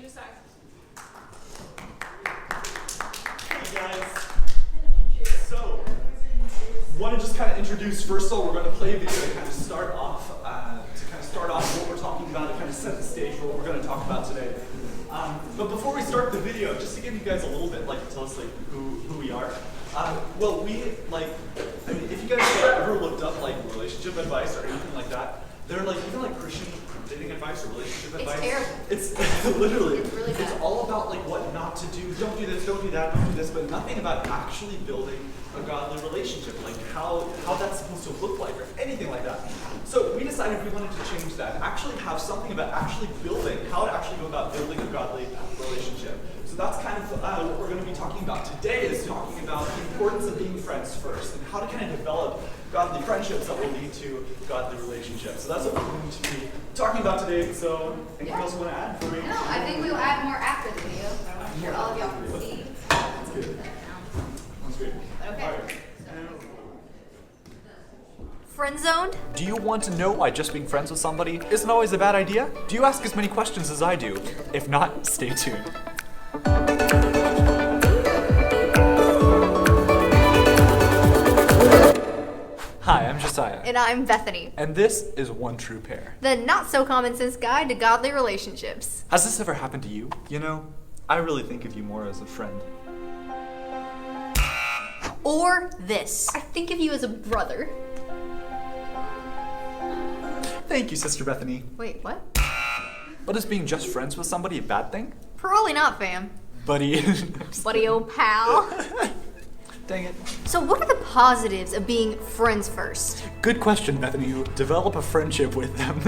decide. Hey guys. So, want to just kind of introduce, first of all, we're going to play a video to kind of start off what we're talking about, to kind of set the stage for what we're going to talk about today. But before we start the video, just to give you guys a little bit, tell us who we are. Well, if you guys have ever looked up relationship advice or anything like that, they're even Christian dating advice or relationship advice. It's terrible. It's literally, it's really bad. It's all about what not to do. Don't do this, don't do that, don't do this, but nothing about actually building a godly relationship, how that's supposed to look like or anything like that. So we decided we wanted to change that, actually have something about actually building, how to actually go about building a godly relationship. So that's kind of what we're going to be talking about today, is talking about the importance of being friends first and how to kind of develop godly friendships that will lead to godly relationships. So that's what we're going to be talking about today. So anything else you want to add for me? No, I think we'll add more after the video. I'm sure all of y'all can see. That's good. That's good. Okay. All right. Friend zoned? Do you want to know why just being friends with somebody isn't always a bad idea? Do you ask as many questions as I do? If not, stay tuned. Hi, I'm Josiah. And I'm Bethany. And this is One True Pair. The not so common sense guide to godly relationships. Has this ever happened to you? You know, I really think of you more as a friend. Or this. I think of you as a brother. Thank you, Sister Bethany. Wait, what? But is being just friends with somebody a bad thing? Probably not, fam. Buddy. Buddy, old pal. Dang it. So what are the positives of being friends first? Good question, Bethany. You develop a friendship with them.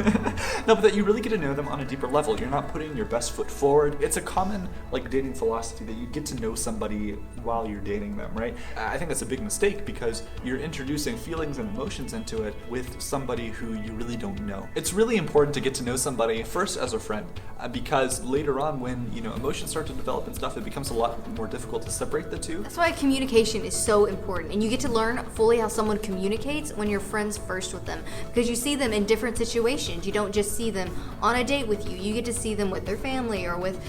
No, but that you really get to know them on a deeper level. You're not putting your best foot forward. It's a common dating philosophy that you get to know somebody while you're dating them, right? I think that's a big mistake because you're introducing feelings and emotions into it with somebody who you really don't know. It's really important to get to know somebody first as a friend because later on when emotions start to develop and stuff, it becomes a lot more difficult to separate the two. That's why communication is so important, and you get to learn fully how someone communicates when you're friends first with them, because you see them in different situations. You don't just see them on a date with you. You get to see them with their family or with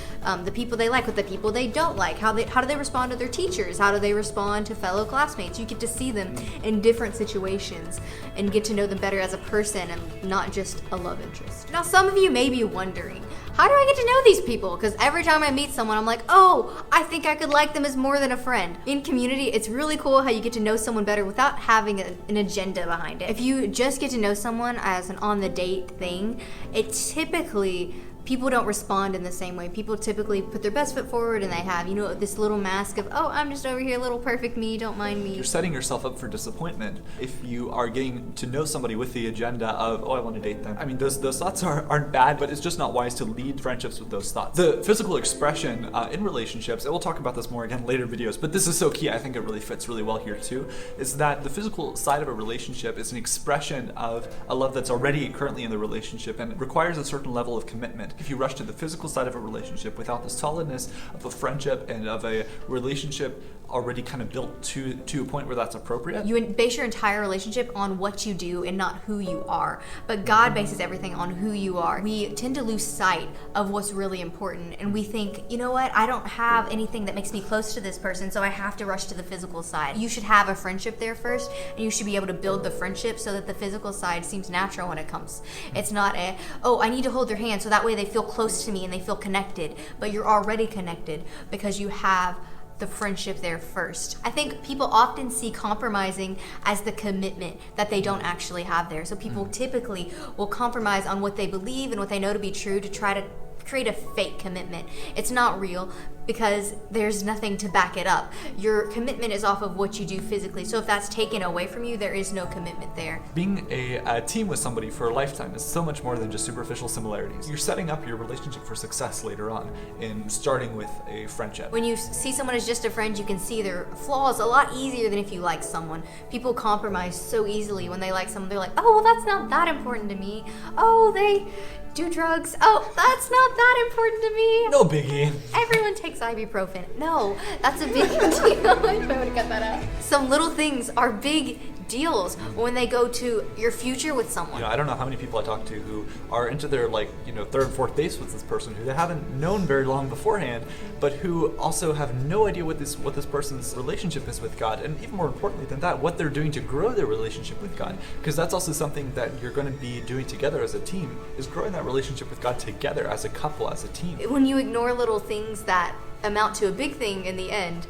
the people they like, with the people they don't like. How do they respond to their teachers? How do they respond to fellow classmates? You get to see them in different situations and get to know them better as a person and not just a love interest. Now, some of you may be wondering, how do I get to know these people? Because every time I meet someone, I'm like, oh, I think I could like them as more than a friend. In community, it's really cool how you get to know someone better without having an agenda behind it. If you just get to know someone as an on-the-date thing, it typically, people don't respond in the same way. People typically put their best foot forward and they have, this little mask of, oh, I'm just over here, little perfect me, don't mind me. You're setting yourself up for disappointment if you are getting to know somebody with the agenda of, oh, I want to date them. I mean, those thoughts aren't bad, but it's just not wise to lead friendships with those thoughts. The physical expression in relationships, and we'll talk about this more again in later videos, but this is so key, I think it really fits really well here too, is that the physical side of a relationship is an expression of a love that's already currently in the relationship and it requires a certain level of commitment. If you rush to the physical side of a relationship without the solidness of a friendship and of a relationship already kind of built to a point where that's appropriate. You base your entire relationship on what you do and not who you are. But God bases everything on who you are. We tend to lose sight of what's really important, and we think, you know what, I don't have anything that makes me close to this person, so I have to rush to the physical side. You should have a friendship there first, and you should be able to build the friendship so that the physical side seems natural when it comes. It's not I need to hold their hand so that way they feel close to me and they feel connected, but you're already connected because you have the friendship there first. I think people often see compromising as the commitment that they don't actually have there. So people typically will compromise on what they believe and what they know to be true to try to create a fake commitment. It's not real because there's nothing to back it up. Your commitment is off of what you do physically. So if that's taken away from you, there is no commitment there. Being a team with somebody for a lifetime is so much more than just superficial similarities. You're setting up your relationship for success later on in starting with a friendship. When you see someone as just a friend, you can see their flaws a lot easier than if you like someone. People compromise so easily when they like someone. They're like, oh, well, that's not that important to me. Oh, they do drugs. Oh, that's not that important to me. No biggie. Everyone takes ibuprofen. No, that's a big deal. I would have cut that out. Some little things are big deals when they go to your future with someone. You know, I don't know how many people I talk to who are into their third and fourth dates with this person who they haven't known very long beforehand, but who also have no idea what this person's relationship is with God, and even more importantly than that, what they're doing to grow their relationship with God. Because that's also something that you're going to be doing together as a team, is growing that relationship with God together as a couple, as a team. When you ignore little things that amount to a big thing in the end,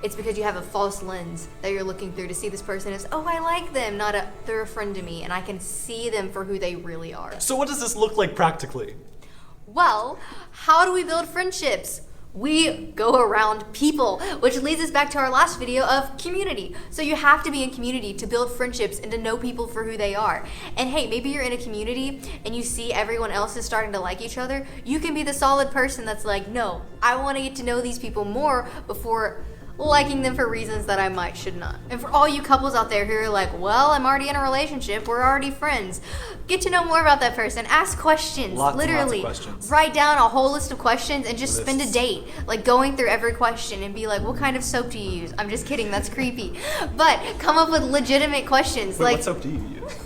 it's because you have a false lens that you're looking through to see this person as, oh, I like them, not they're a friend to me, and I can see them for who they really are. So what does this look like practically? Well, how do we build friendships? We go around people, which leads us back to our last video of community. So you have to be in community to build friendships and to know people for who they are. And hey, maybe you're in a community and you see everyone else is starting to like each other. You can be the solid person that's like, no, I want to get to know these people more before liking them for reasons that I should not. And for all you couples out there who are like, well, I'm already in a relationship, we're already friends, get to know more about that person. Ask questions. Literally, lots of questions. Write down a whole list of questions and just spend a Lists. date like going through every question and be like, what kind of soap do you use? I'm just kidding, that's creepy. But come up with legitimate questions. Wait, like, what soap do you use?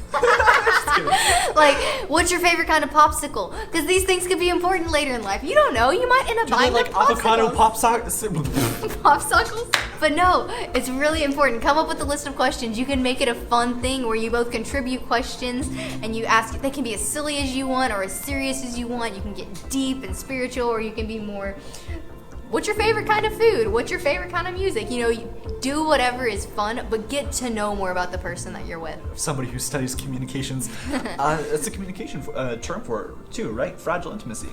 like, what's your favorite kind of popsicle? Because these things could be important later in life. You don't know. You might end up Do they buying like them avocado popsicles. Popsicles? But no, it's really important. Come up with a list of questions. You can make it a fun thing where you both contribute questions and you ask. They can be as silly as you want or as serious as you want. You can get deep and spiritual, or you can be more, what's your favorite kind of food? What's your favorite kind of music? You know, you do whatever is fun, but get to know more about the person that you're with. Somebody who studies communications. It's a communication term for it too, right? Fragile intimacy.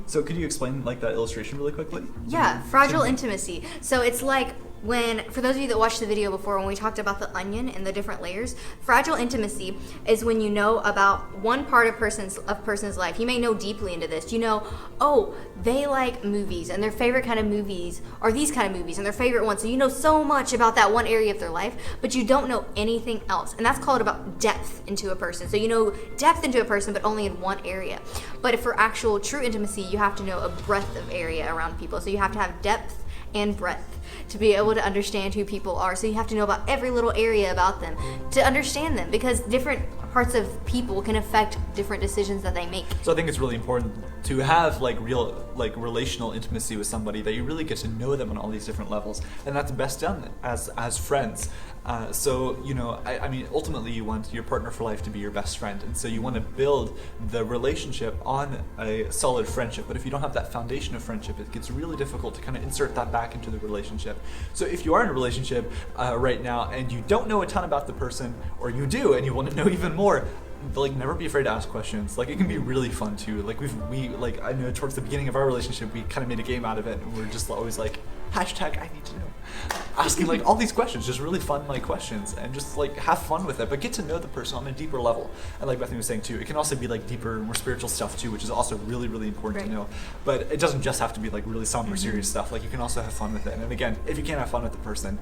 So could you explain like that illustration really quickly? Yeah, fragile intimacy. So it's like for those of you that watched the video before, when we talked about the onion and the different layers, fragile intimacy is when you know about one part of person's life. You may know deeply into this. You know, oh, they like movies, and their favorite kind of movies are these kind of movies, and their favorite ones. So you know so much about that one area of their life, but you don't know anything else. And that's called about depth into a person. So you know depth into a person, but only in one area. But for actual true intimacy, you have to know a breadth of area around people. So you have to have depth and breadth to be able to understand who people are. So you have to know about every little area about them to understand them, because different parts of people can affect different decisions that they make. So I think it's really important to have real relational intimacy with somebody, that you really get to know them on all these different levels, and that's best done as friends. So you know, I mean, ultimately you want your partner for life to be your best friend, and so you want to build the relationship on a solid friendship. But if you don't have that foundation of friendship, it gets really difficult to kind of insert that back into the relationship. So if you are in a relationship right now and you don't know a ton about the person, or you do and you want to know even more, never be afraid to ask questions. It can be really fun too. I know towards the beginning of our relationship, we kind of made a game out of it, and we're just always like, hashtag I need to know. Asking all these questions, just really fun questions, and just have fun with it, but get to know the person on a deeper level. And like Bethany was saying too, it can also be deeper, more spiritual stuff too, which is also really, really important to know. But it doesn't just have to be really somber, serious stuff. You can also have fun with it. And again, if you can't have fun with the person,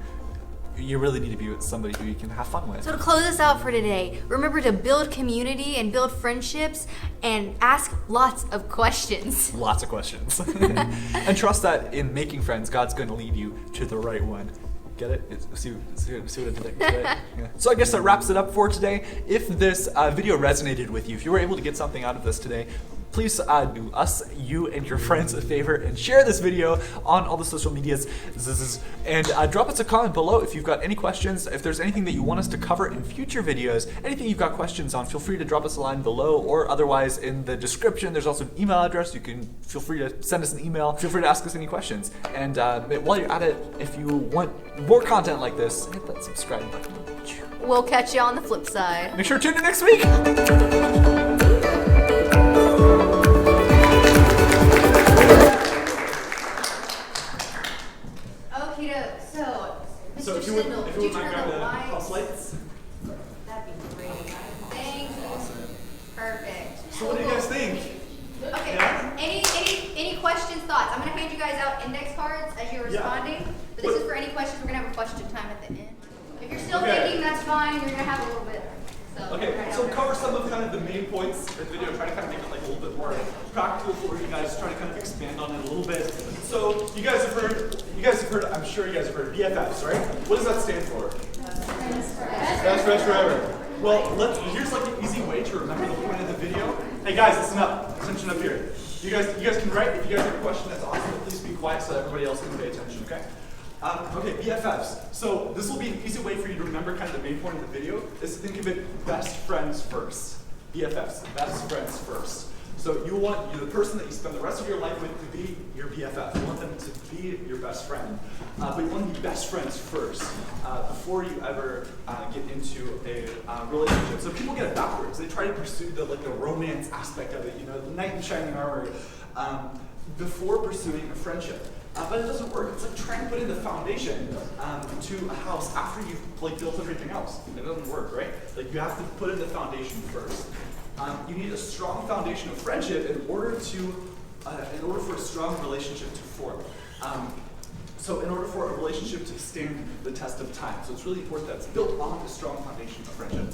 you really need to be with somebody who you can have fun with. So to close us out for today, remember to build community and build friendships and ask lots of questions. Lots of questions. And trust that in making friends, God's going to lead you to the right one. Get it? See what I did there? Yeah. So I guess that wraps it up for today. If this video resonated with you, if you were able to get something out of this today, please do us, you, and your friends a favor and share this video on all the social medias. And drop us a comment below if you've got any questions. If there's anything that you want us to cover in future videos, anything you've got questions on, feel free to drop us a line below, or otherwise in the description there's also an email address. You can feel free to send us an email. Feel free to ask us any questions. And while you're at it, if you want more content like this, hit that subscribe button. We'll catch you on the flip side. Make sure to tune in next week. So if you would mind grabbing the house lights. That'd be great. Thank you. Perfect. So what do you guys think? Okay. Yeah? Any questions, thoughts? I'm gonna hand you guys out index cards as you're responding. But this is for any questions. We're gonna have a question time at the end. If you're still thinking, that's fine. You're gonna have a little bit. So cover some of kind of the main points of the video, try to kind of make it a little bit more practical for you guys, try to kind of expand on it a little bit. So you guys have heard, I'm sure you guys have heard BFFs, right? What does that stand for? Best friends forever. Well, here's like an easy way to remember the point of the video. Hey guys, listen up. Attention up here. You guys can write. If you guys have a question, that's awesome. Please be quiet so that everybody else can pay attention, okay? Okay, BFFs. So this will be an easy way for you to remember kind of the main point of the video, is to think of it best friends first. BFFs, best friends first. So you want the person that you spend the rest of your life with to be your BFF. You want them to be your best friend. But you want to be best friends first before you ever get into a relationship. So people get it backwards. They try to pursue the romance aspect of it, the knight in shining armor, before pursuing a friendship. But it doesn't work. It's like trying to put in the foundation to a house after you've built everything else. It doesn't work, right? You have to put in the foundation first. You need a strong foundation of friendship in order for a strong relationship to form. So in order for a relationship to stand the test of time. So it's really important that it's built on a strong foundation of friendship.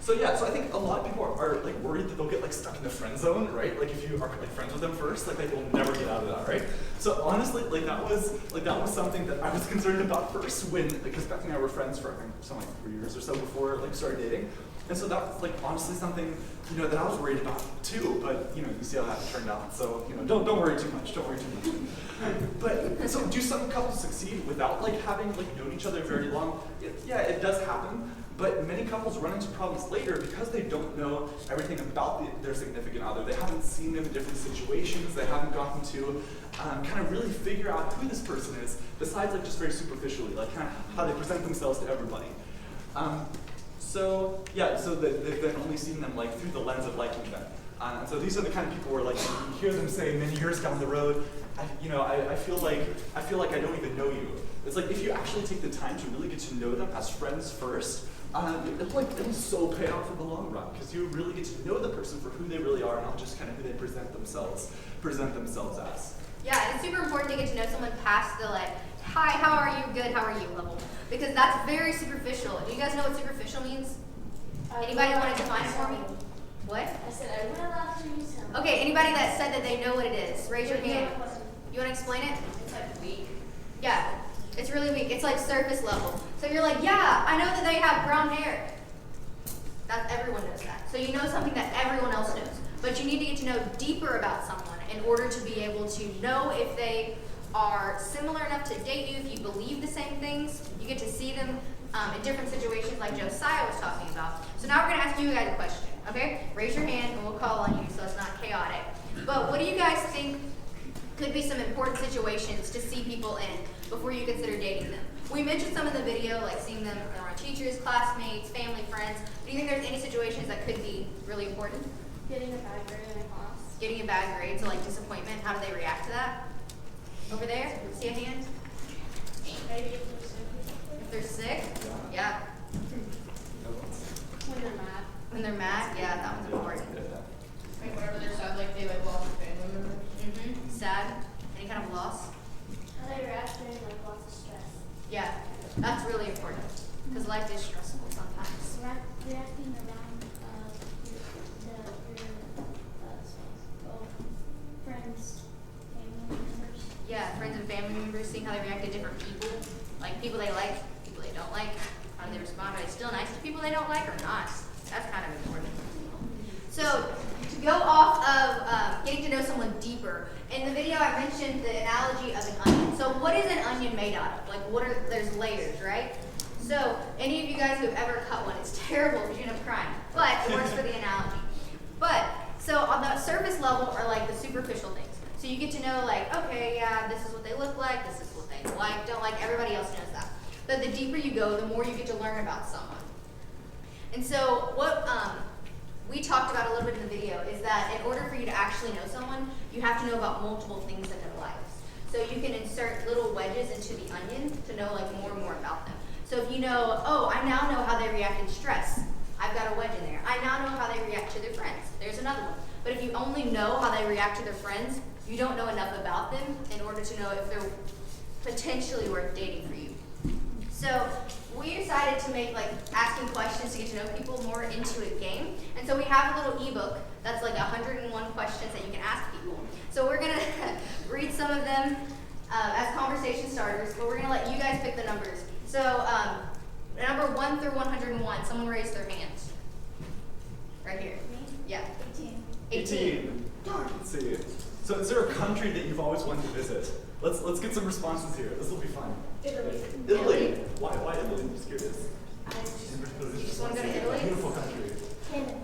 So I think a lot of people are worried that they'll get stuck in the friend zone, right? If you are friends with them first, they will never get out of that, right? So honestly, that was something that I was concerned about first because Beth and I were friends for I think something 3 years or so before started dating. And so that was honestly something that I was worried about too. But you see how that turned out. So don't worry too much. Don't worry too much. But so do some couples succeed without having known each other very long? Yeah, it does happen. But many couples run into problems later because they don't know everything about their significant other. They haven't seen them in different situations. They haven't gotten to kind of really figure out who this person is, besides just very superficially, kind of how they present themselves to everybody. So they've been only seen them through the lens of liking them. And so these are the kind of people where you hear them say many years down the road, I feel like I don't even know you. It's if you actually take the time to really get to know them as friends first, it'll so pay off in the long run because you really get to know the person for who they really are, not just kind of who they present themselves as. Yeah, and it's super important to get to know someone past the hi, how are you, good, how are you level. Because that's very superficial. Do you guys know what superficial means? Anybody want to define it for me? What? I said I will after you tell me. Okay, anybody that said that they know what it is, raise your hand. You want to explain it? It's weak. Yeah, it's really weak. It's surface level. So you're yeah, I know that they have brown hair. Everyone knows that. So you know something that everyone else knows. But you need to get to know deeper about someone in order to be able to know if they are similar enough to date you, if you believe the same things. You get to see them in different situations like Josiah was talking about. So now we're going to ask you guys a question, okay? Raise your hand and we'll call on you so it's not chaotic. But what do you guys think could be some important situations to see people in before you consider dating them? We mentioned some in the video, seeing them around teachers, classmates, family, friends. Do you think there's any situations that could be really important? Getting a bad grade in a class. Getting a bad grade, so disappointment, how do they react to that? Over there, see a hand? Maybe if They're sick? Yeah. when they're mad. When they're mad? Yeah, that one's important. Whenever they're sad, they lost a family member. Mm-hmm. Sad? Any kind of loss? How they react during lots of stress. Yeah, that's really important. Because life is stressful sometimes. Reacting around friends, family members. Yeah, friends and family members, seeing how they react to different people. People they like, people they don't like. How do they respond? Are they still nice to people they don't like or not? That's kind of important. So, to go off of getting to know someone deeper, in the video I mentioned the analogy of an onion. So what is an onion made out of? There's layers, right? So, any of you guys who have ever cut one, it's terrible because you end up crying. But it works for the analogy. So on the surface level are the superficial things. So you get to know okay, yeah, this is what they look like, this is what they don't like, everybody else knows that. But the deeper you go, the more you get to learn about someone. And so what we talked about a little bit in the video is that in order for you to actually know someone, you have to know about multiple things in their lives. So you can insert little wedges into the onion to know more and more about them. So if you know, oh, I now know how they react in stress, I've got a wedge in there. I now know how they react to their friends. There's another one. But if you only know how they react to their friends, you don't know enough about them in order to know if they're potentially worth dating for you. So we decided to make asking questions to get to know people more into a game. And so we have a little ebook that's 101 questions that you can ask people. So we're gonna read some of them as conversation starters, but we're gonna let you guys pick the numbers. So Number 1 through 101. Someone raise their hands. Right here. Me? Yeah. 18. 18. Let's see. So is there a country that you've always wanted to visit? Let's get some responses here. This will be fun. Italy. Italy. Why Italy? I'm just curious. You just want to go to Italy? Beautiful country. Canada.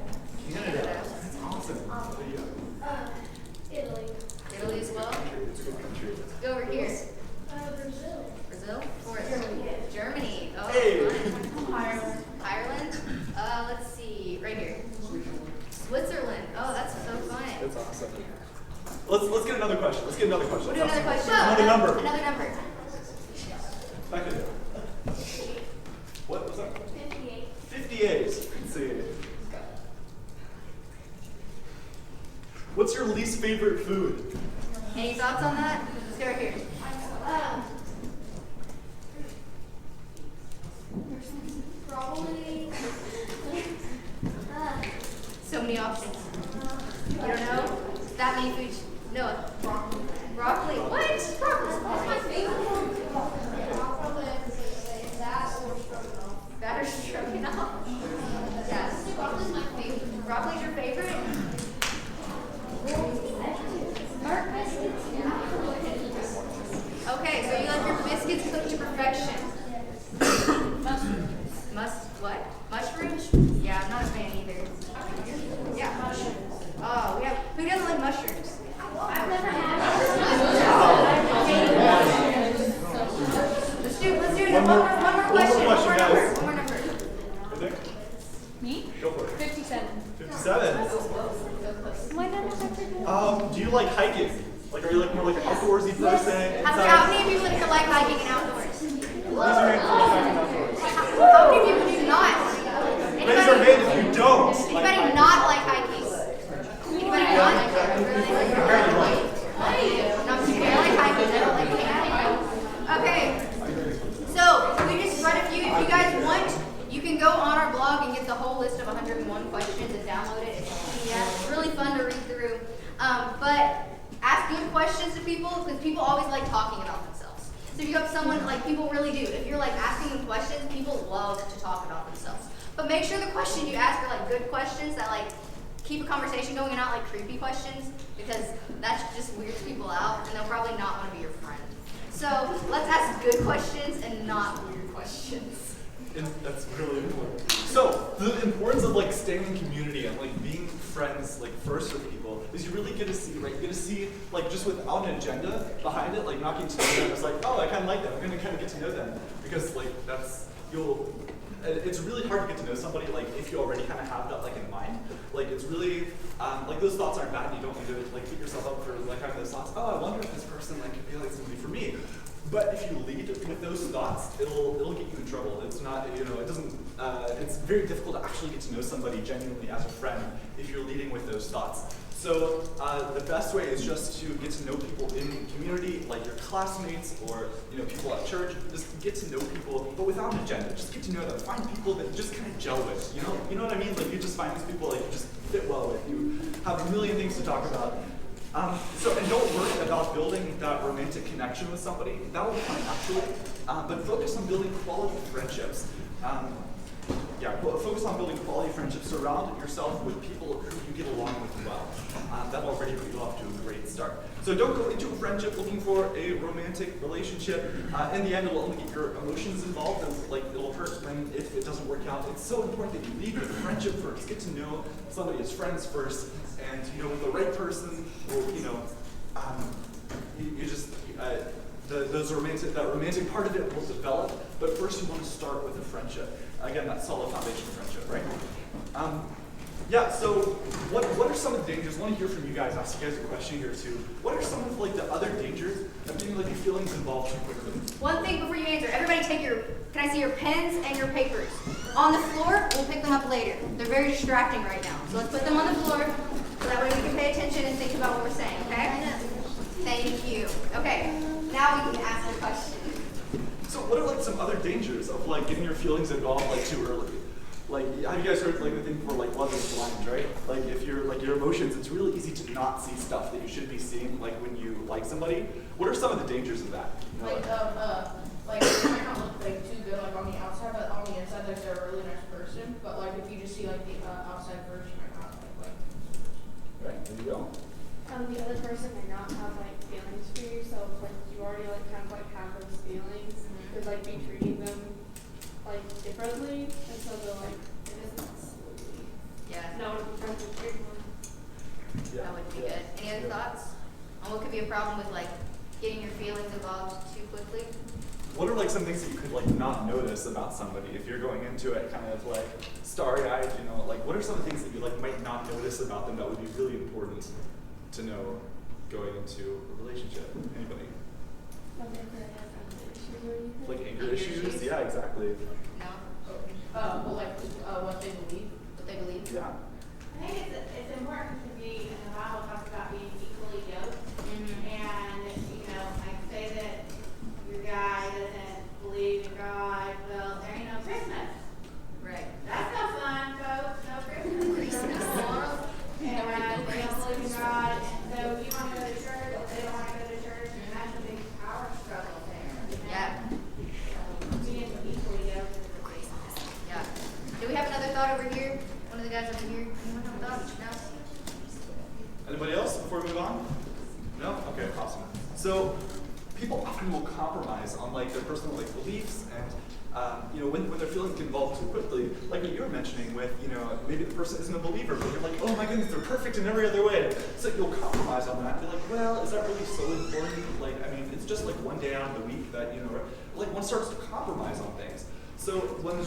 Canada. That's awesome. There you go. Italy. Italy as well. It's a good country. Let's go over here. Brazil. Brazil? Or Germany. Germany. Oh, Hey. fun. Ireland. Ireland? Let's see. Right here. Switzerland. Oh, that's so fun. That's awesome. Let's get another question. Let's get another question. We'll do another question. Another number. Another number. Back in there. What was that? 58. 58. Let's see. What's your least favorite food? Any thoughts on that? Let's go right here. Probably. So many options. You don't know? That many foods. No. Broccoli. Broccoli. What? Broccoli. That's my favorite. That or stroganoff. Yes. Broccoli's my favorite. Broccoli's your favorite? Okay, so you like your biscuits cooked to perfection. What? Mushrooms? Yeah, I'm not a fan either. Yeah, mushrooms. Oh, who doesn't like mushrooms? I've never had Let's do one more question. guys. One more number. Right there. Me? Go for it. 57. 57. My number's actually Do you like hiking? Like, are you like more like an outdoorsy person? How many people here like hiking and outdoors? Raise your hand if you like hiking outdoors. How many people do not? Raise your hand if you don't. Anybody not like hiking? Anybody not like hiking? Really? No, I'm just kidding. I like hiking. I don't like hiking. Okay. So, we just read a few. If you guys want, you can go on our blog and get the whole list of 101 questions and download it. It's a PDF. It's really fun to read through. But ask good questions to people because people always like talking about themselves. So if you have someone, like people really do, if you're like asking them questions, people love to talk about themselves. But make sure the questions you ask are like good questions that like keep a conversation going and not like creepy questions because that just weirds people out and they'll probably not want to be your friend. So let's ask good questions and not weird questions. And that's really important. So the importance of like staying in community and like being friends like first with people is you really get to see, right? You get to see like just without an agenda behind it, like not getting to know them. It's like, oh, I kind of like them. I'm gonna kind of get to know them because like it's really hard to get to know somebody like if you already kind of have that like in mind. Like it's really like those thoughts aren't bad. You don't need to like beat yourself up for like having those thoughts. Oh, I wonder if this person like could be like somebody for me. But if you lead with those thoughts, it'll get you in trouble. It's not, it doesn't, it's very difficult to actually get to know somebody genuinely as a friend if you're leading with those thoughts. So the best way is just to get to know people in community, like your classmates or people at church. Just get to know people, but without an agenda. Just get to know them. Find people that you just kind of gel with. You know what I mean? Like you just find these people like you just fit well with. You have a million things to talk about. And don't worry about building that romantic connection with somebody. That will come naturally. But focus on building quality friendships. Focus on building quality friendships. Surround yourself with people who you get along with well. That'll already put you off to a great start. So don't go into a friendship looking for a romantic relationship. In the end, it will only get your emotions involved, and it'll hurt if it doesn't work out. It's so important that you lead with friendship first. Get to know somebody as friends first, and with the right person, that romantic part of it will develop. But first, you want to start with a friendship. Again, that solid foundation of friendship, right? So what are some of the dangers? I want to hear from you guys. Ask you guys a question here too. What are some of the other dangers of getting your feelings involved too quickly? One thing before you answer, everybody can I see your pens and your papers? On the floor, we'll pick them up later. They're very distracting right now. So let's put them on the floor so that way we can pay attention and think about what we're saying, okay? Thank you. Okay, now we can ask the question. So what are some other dangers of getting your feelings involved too early? Have you guys heard the thing for love is blind, right? If you're your emotions, it's really easy to not see stuff that you should be seeing when you like somebody. What are some of the dangers of that? It might not look too good on the outside, but on on the inside, like they're a really nice person, but like if you just see like the outside first, you might not like. Right, there you go. The other person may not have like feelings for you, so like you already like kind of like have those feelings, could like be treating them like differently, and so they're like it isn't slowly. Yeah. No, friends with everyone. That would be good. Any other thoughts on what could be a problem with like getting your feelings involved too quickly? What are like some things that you could like not notice about somebody if you're going into it kind of like starry-eyed, you know, like what are some things that you like might not notice about them that would be really important to know going into a relationship? Anybody? Like anger issues? Yeah, exactly. No? Well, like what they believe. What they believe? Yeah. I think it's important to be, and the Bible talks about being equally yoked. And, you know, like say that your guy doesn't believe in God, well, there ain't no Christmas. Right. That's no fun, folks, no Christmas. And they don't believe in God, and so you want to go to church, or they don't want to go to church, and that's a big power struggle there. You know? Yeah. So being equally yoked is a big thing. Yeah. Do we have another thought over here? One of the guys over here? Anyone have a thought? No? Anybody else before we move on? No? Okay, awesome. So people often will compromise on like their personal like beliefs and you know, when their feelings get involved too quickly, like what you were mentioning with, you know, maybe the person isn't a believer, but you're like, oh my goodness, they're perfect in every other way. So you'll compromise on that and be like, well, is that really so important? Like, I mean, it's just like one day out of the week that, you know, like one starts to compromise on things. So one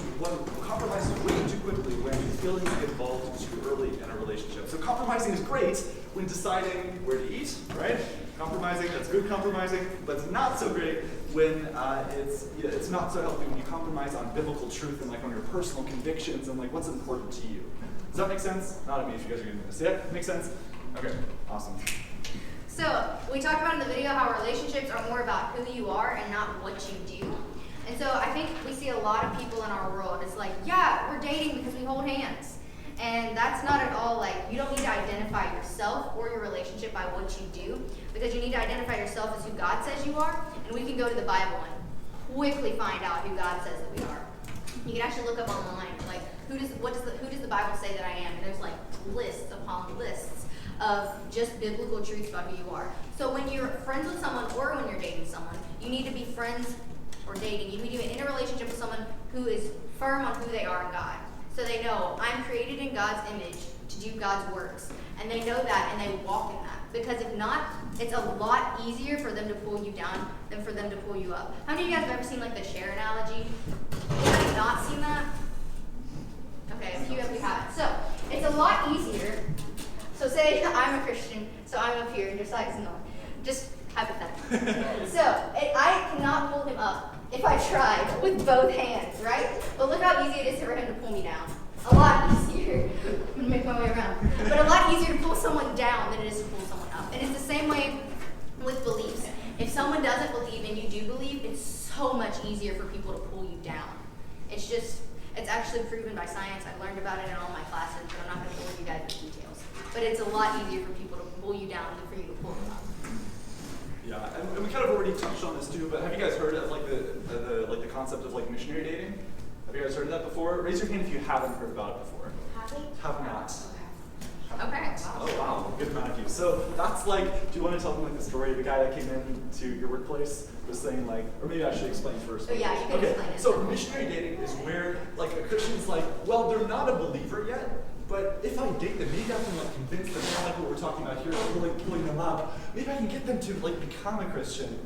compromises way too quickly when feelings get involved too early in a relationship. So compromising is great when deciding where to eat, right? Compromising, that's good compromising, but it's not so great when it's not so healthy when you compromise on biblical truth and like on your personal convictions and like what's important to you. Does that make sense? Not at me if you guys are getting this. Yeah, make sense? Okay, awesome. So we talked about in the video how relationships are more about who you are and not what you do. And so I think we see a lot of people in our world, it's like, yeah, we're dating because we hold hands. And that's not at all like, you don't need to identify yourself or your relationship by what you do, because you need to identify yourself as who God says you are, and we can go to the Bible and quickly find out who God says that we are. You can actually look up online, like, who does the Bible say that I am? And there's like lists upon lists of just biblical truths about who you are. So when you're friends with someone or when you're dating someone, you need to be friends or dating. You need to be in a relationship with someone who is firm on who they are in God. So they know, I'm created in God's image to do God's works. And they know that and they walk in that. Because if not, it's a lot easier for them to pull you down than for them to pull you up. How many of you guys have ever seen like the share analogy? Have you not seen that? Okay, a few of you haven't. So it's a lot easier. So say I'm a Christian, so I'm up here and Josiah's not. Just hypothetically. So I cannot pull him up if I tried with both hands, right? But look how easy it is for him to pull me down. A lot easier. I'm gonna make my way around. But a lot easier to pull someone down than it is to pull someone up. And it's the same way with beliefs. If someone doesn't believe and you do believe, it's so much easier for people to pull you down. It's actually proven by science. I've learned about it in all my classes, but I'm not gonna bore you guys with details. But it's a lot easier for people to pull you down than for you to pull them up. Yeah, and we kind of already touched on this too, but have you guys heard of like the concept of like missionary dating? Have you guys heard of that before? Raise your hand if you haven't heard about it before. Have not. Okay. Oh wow, good amount of you. So that's like, do you want to tell them like the story of the guy that came in to your workplace was saying like, or maybe I should explain first. Oh yeah, you can explain it. So missionary dating is where like a Christian's like, well, they're not a believer yet, but if I date them, maybe I can like convince them, kind of like what we're talking about here, pulling them up. Maybe I can get them to like become a Christian.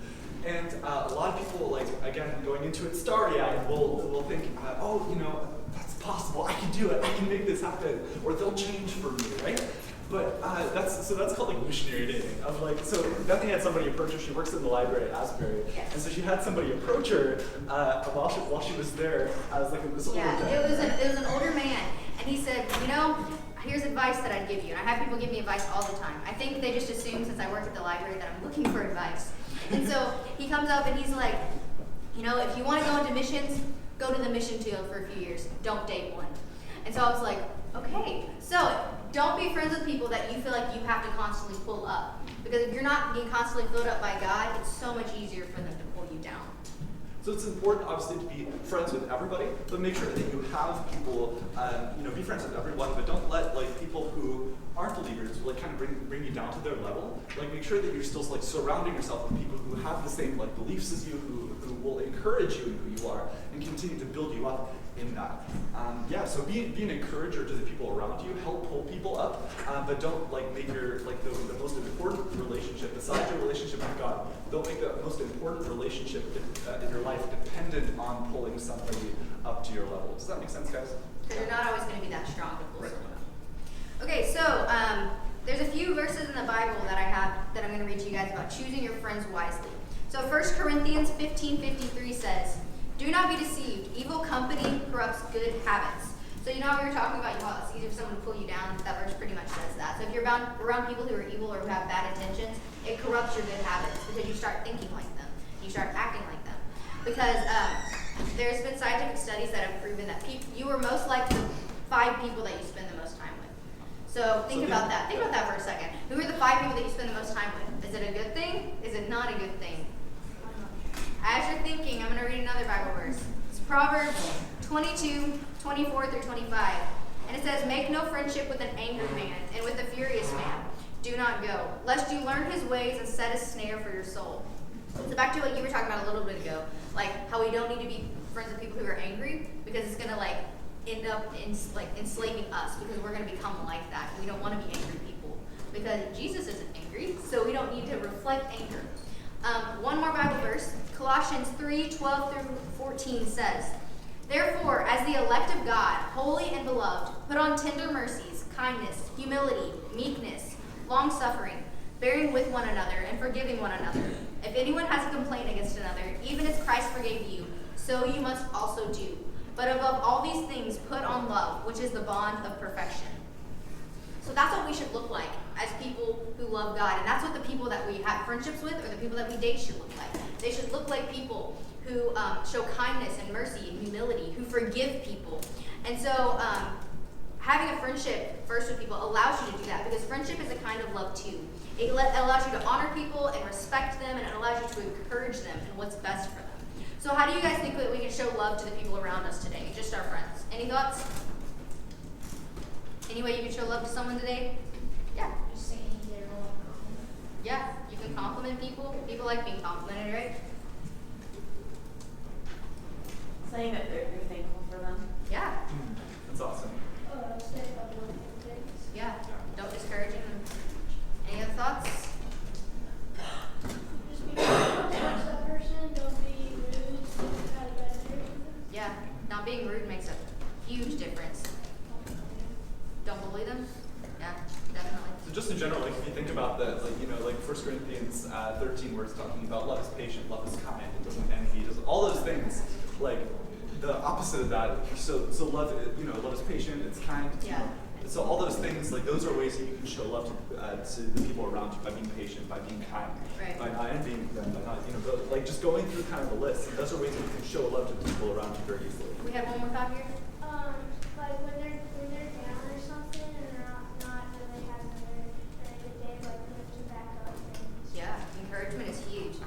And a lot of people, like again, going into it starry-eyed, will think, oh, you know, that's possible. I can do it. I can make this happen, or they'll change for me, right? But that's called like missionary dating. Of like, so Bethany had somebody approach her. She works in the library at Asbury, yes. And so she had somebody approach her while she was there as like this older guy. It was an older man, and he said, you know, here's advice that I'd give you. And I have people give me advice all the time. I think they just assume since I work at the library that I'm looking for advice. And so he comes up and he's like, you know, if you want to go into missions, go to the mission field for a few years. Don't date one. And so I was like, okay. So don't be friends with people that you feel like you have to constantly pull up. Because if you're not being constantly filled up by God, it's so much easier for them to pull you down. So it's important, obviously, to be friends with everybody, but make sure that you have people, be friends with everyone, but don't let like people who aren't believers like kind of bring you down to their level. Like make sure that you're still like surrounding yourself with people who have the same like beliefs as you, who will encourage you in who you are, and continue to build you up in that. So be an encourager to the people around you. Help pull people up, but don't like make your like the most important relationship besides your relationship with God. Don't make the most important relationship in your life dependent on pulling somebody up to your level. Does that make sense, guys? Because you're not always going to be that strong to pull Right. someone up. Okay, so there's a few verses in the Bible that I have that I'm going to read to you guys about choosing your friends wisely. So 1 Corinthians 15:53 says, "Do not be deceived. Evil company corrupts good habits." So you know how we were talking about how it's easier for someone to pull you down? That verse pretty much says that. So if you're around people who are evil or who have bad intentions, it corrupts your good habits because you start thinking like them. You start acting like them. Because there's been scientific studies that have proven that you are most like the 5 people that you spend the most time with. So think about that. Think about that for a second. Who are the 5 people that you spend the most time with? Is it a good thing? Is it not a good thing? As you're thinking, I'm going to read another Bible verse. It's Proverbs 22:24-25. And it says, "Make no friendship with an angry man, and with a furious man do not go, lest you learn his ways and set a snare for your soul." So back to what you were talking about a little bit ago, like how we don't need to be friends with people who are angry because it's going to like end up enslaving us because we're going to become like that. We don't want to be angry people because Jesus isn't angry, so we don't need to reflect anger. One more Bible verse, Colossians 3:12-14 says, "Therefore, as the elect of God, holy and beloved, put on tender mercies, kindness, humility, meekness, long-suffering, bearing with one another and forgiving one another. If anyone has a complaint against another, even as Christ forgave you, so you must also do. But above all these things, put on love, which is the bond of perfection." So that's what we should look like as people who love God. And that's what the people that we have friendships with or the people that we date should look like. They should look like people who show kindness and mercy and humility, who forgive people. And so having a friendship first with people allows you to do that because friendship is a kind of love too. It allows you to honor people and respect them, and it allows you to encourage them in what's best for them. So how do you guys think that we can show love to the people around us today? Just our friends. Any thoughts? Any way you can show love to someone today? Yeah. Just saying they're all compliment. Yeah, you can compliment people. People like being complimented, right? Saying that you're thankful for them. Yeah. That's awesome. Say uplifting things. Yeah. Don't discourage them. Any other thoughts? Just be kind towards that person. Don't be rude. Don't try to get there. Yeah. Not being rude makes a huge difference. Don't bully them. Yeah, definitely. So just in general, like if you think about that, like 1 Corinthians 13, where it's talking about love is patient, love is kind, it doesn't envy, it doesn't, all those things. Like the opposite of that. So love, love is patient, it's kind. Yeah. So all those things, like those are ways that you can show love to the people around you by being patient, by being kind, Right. by not envying them, by not like just going through kind of a list. And those are ways that you can show love to the people around you very easily. We had one more thought here. Like when they're down or something and they're not really having a very good day, like lift them back up. Yeah, encouragement is huge.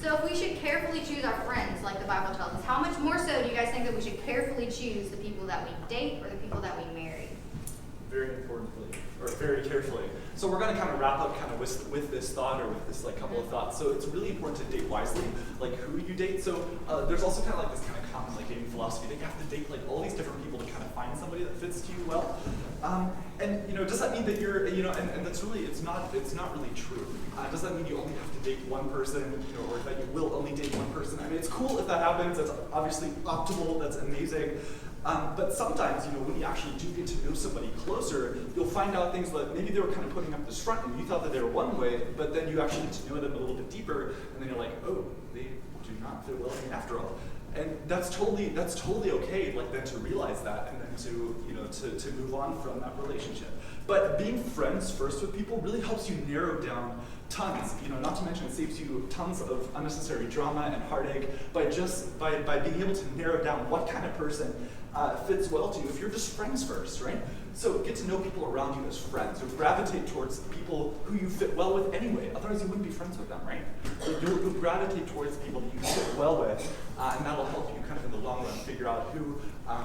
So if we should carefully choose our friends, like the Bible tells us, how much more so do you guys think that we should carefully choose the people that we date or the people that we marry? Very importantly, or very carefully. So we're going to kind of wrap up kind of with this thought or with this like couple of thoughts. So it's really important to date wisely, like who you date. So there's also kind of like this kind of common like dating philosophy that you have to date like all these different people to kind of find somebody that fits to you well. And does that mean that you're and that's really it's not really true. Does that mean you only have to date one person, or that you will only date one person? I mean, it's cool if that happens. That's obviously optimal. That's amazing. But sometimes, when you actually do get to know somebody closer, you'll find out things that maybe they were kind of putting up this front and you thought that they were one way, but then you actually get to know them a little bit deeper, and then you're like, oh, they do not fit well with me after all. And that's totally okay, like then to realize that and then to move on from that relationship. But being friends first with people really helps you narrow down tons, not to mention it saves you tons of unnecessary drama and heartache by being able to narrow down what kind of person fits well to you if you're just friends first, right? So get to know people around you as friends. So gravitate towards people who you fit well with anyway. Otherwise, you wouldn't be friends with them, right? So you'll gravitate towards people that you fit well with, and that'll help you kind of in the long run figure out who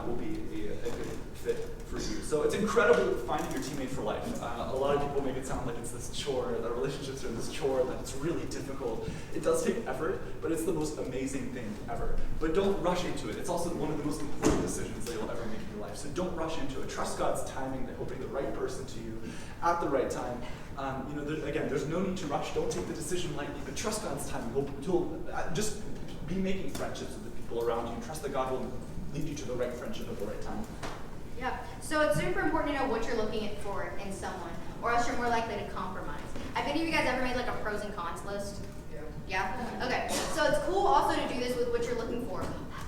will be a good fit for you. So it's incredible finding your teammate for life. A lot of people make it sound like it's this chore, that relationships are this chore, that it's really difficult. It does take effort, but it's the most amazing thing ever. But don't rush into it. It's also one of the most important decisions that you'll ever make in your life. So don't rush into it. Trust God's timing. He'll bring the right person to you at the right time. Again, there's no need to rush. Don't take the decision lightly, but trust God's timing. He'll just be making friendships with the people around you. Trust that God will lead you to the right friendship at the right time. Yeah. So it's super important to know what you're looking for in someone, or else you're more likely to compromise. Have any of you guys ever made like a pros and cons list? Yeah? Okay. So it's cool also to do this with what you're looking for.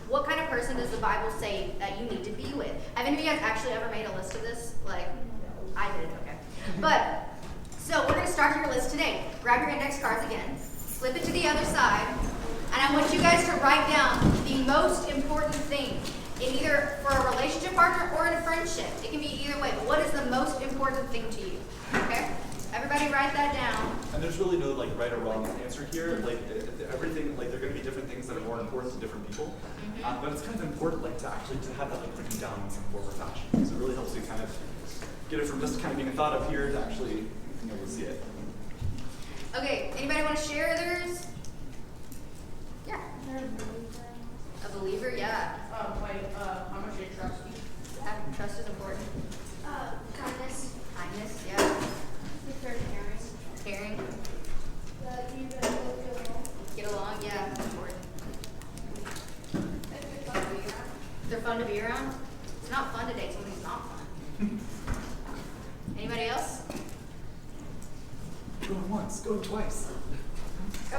What kind of person does the Bible say that you need to be with? Have any of you guys actually ever made a list of this? Like, I did, okay. But, so we're going to start your list today. Grab your index cards again, flip it to the other side, and I want you guys to write down the most important thing in either for a relationship partner or in a friendship. It can be either way, but what is the most important thing to you? Okay? Everybody write that down. And there's really no like right or wrong answer here. Like everything, like there are going to be different things that are more important to different people. But it's kind of important like to have that like written down in some form or fashion. Because it really helps you kind of get it from just kind of being a thought up here to actually being able to see it. Okay, anybody want to share theirs? Yeah. A believer, yeah. How much they trust you. Yeah, trust is important. Kindness. Kindness, yeah. Caring. Caring. Get along, yeah, that's important. They're fun to be around. It's not fun to date someone who's not fun. Anybody else? Going once, going twice.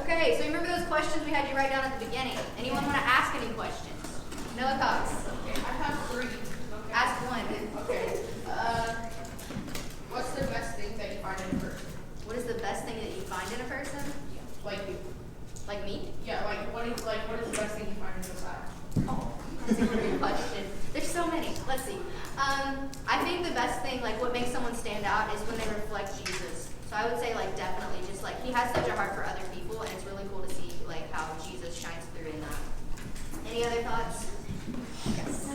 Okay, so remember those questions we had you write down at the beginning. Anyone want to ask any questions? Noah Cox. Okay, I have 3. Okay. Ask one. Okay. What's the best thing that you find in a person? What is the best thing that you find in a person? Like you. Like me? Yeah, what is the best thing you find in society? Oh, that's a great question. There's so many. Let's see. I think the best thing, like what makes someone stand out, is when they reflect Jesus. So I would say, like, definitely, just like he has such a heart for other people, and it's really cool to see like how Jesus shines through in that. Any other thoughts? Yes.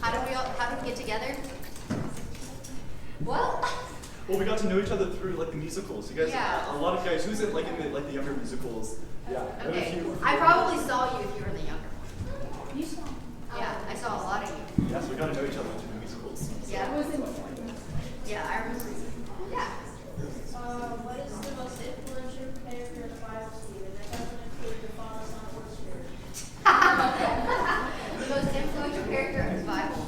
How did we get together? Well, Well, we got to know each other through like the musicals. You guys, Yeah. a lot of guys. Who's in like in the younger musicals? Yeah. okay. I probably saw you if you were in the younger one. You saw. Yeah, I saw a lot of you. Yes, we got to know each other through the musicals. Yeah. I was in. Yeah, I remember. Yeah. What is the most influential character in the Bible, Stephen? That doesn't include the Father, Son, or Spirit. The most influential character in the Bible.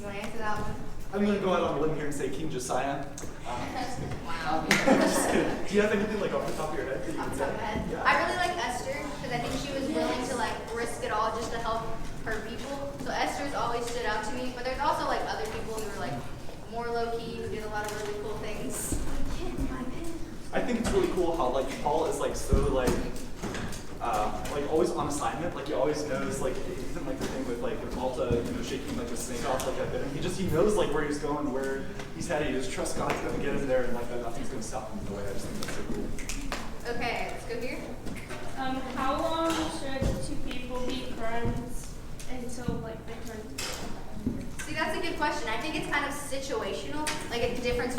You want to answer that one? I'm going to go out on a limb here and say King Josiah. Wow. Just kidding. Do you have anything like off the top of your head that you Off would the top of say? my head. Yeah. I really like Esther because I think she was willing to like risk it all just to help her people. So Esther's always stood out to me. But there's also like other people who were like more low key, who did a lot of really cool things. I think it's really cool how like Paul is like so like always on assignment. Like he always knows like even like the thing with like Malta, shaking like the snake off like that bit. And he knows like where he's going, where he's headed. He just trusts God's gonna get him there, and like that nothing's gonna stop him in the way. I just think that's so cool. Okay, let's go here. How long should two people be friends until like they turn to? See, that's a good question. I think it's kind of situational. Like it's different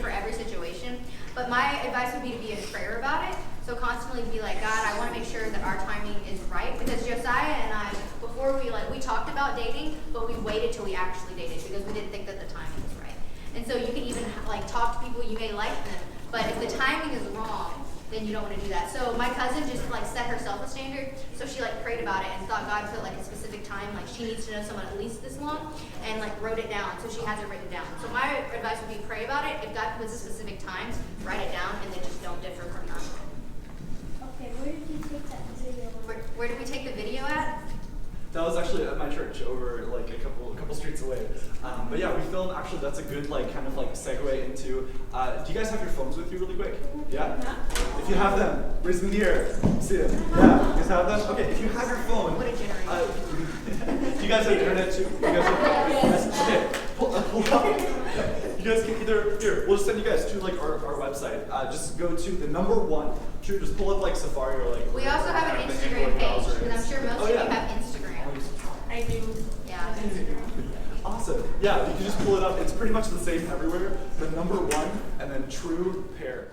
for every situation. But my advice would be to be in prayer about it. So constantly be like, God, I want to make sure that our timing is right. Because Josiah and I, before we talked about dating, but we waited till we actually dated because we didn't think that the timing was right. And so you can even like talk to people, you may like them, but if the timing is wrong, then you don't want to do that. So my cousin just like set herself a standard. So she like prayed about it and thought God put like a specific time, like she needs to know someone at least this long, and like wrote it down. So she has it written down. So my advice would be pray about it. If God puts a specific time, write it down, and then just don't differ from that. Okay, where did you take that video? Where did we take the video at? That was actually at my church over like a couple streets away. But yeah, we filmed. Actually, that's a good like kind of like segue into. Do you guys have your phones with you really quick? Yeah. If you have them, raise them in the air. See them? Yeah. You guys have them? Okay. If you have your phone, What a generation. do you guys have internet too? You guys have, okay. You guys can either, here, we'll just send you guys to like our website. Just go to the number 1. Sure, just pull up like Safari or like. We also have an the Instagram Android page, browser because I'm sure most Oh, of you yeah. have Instagram. I do. Yeah. Awesome. Yeah, you can just pull it up. It's pretty much the same everywhere. The number 1 and then true pair.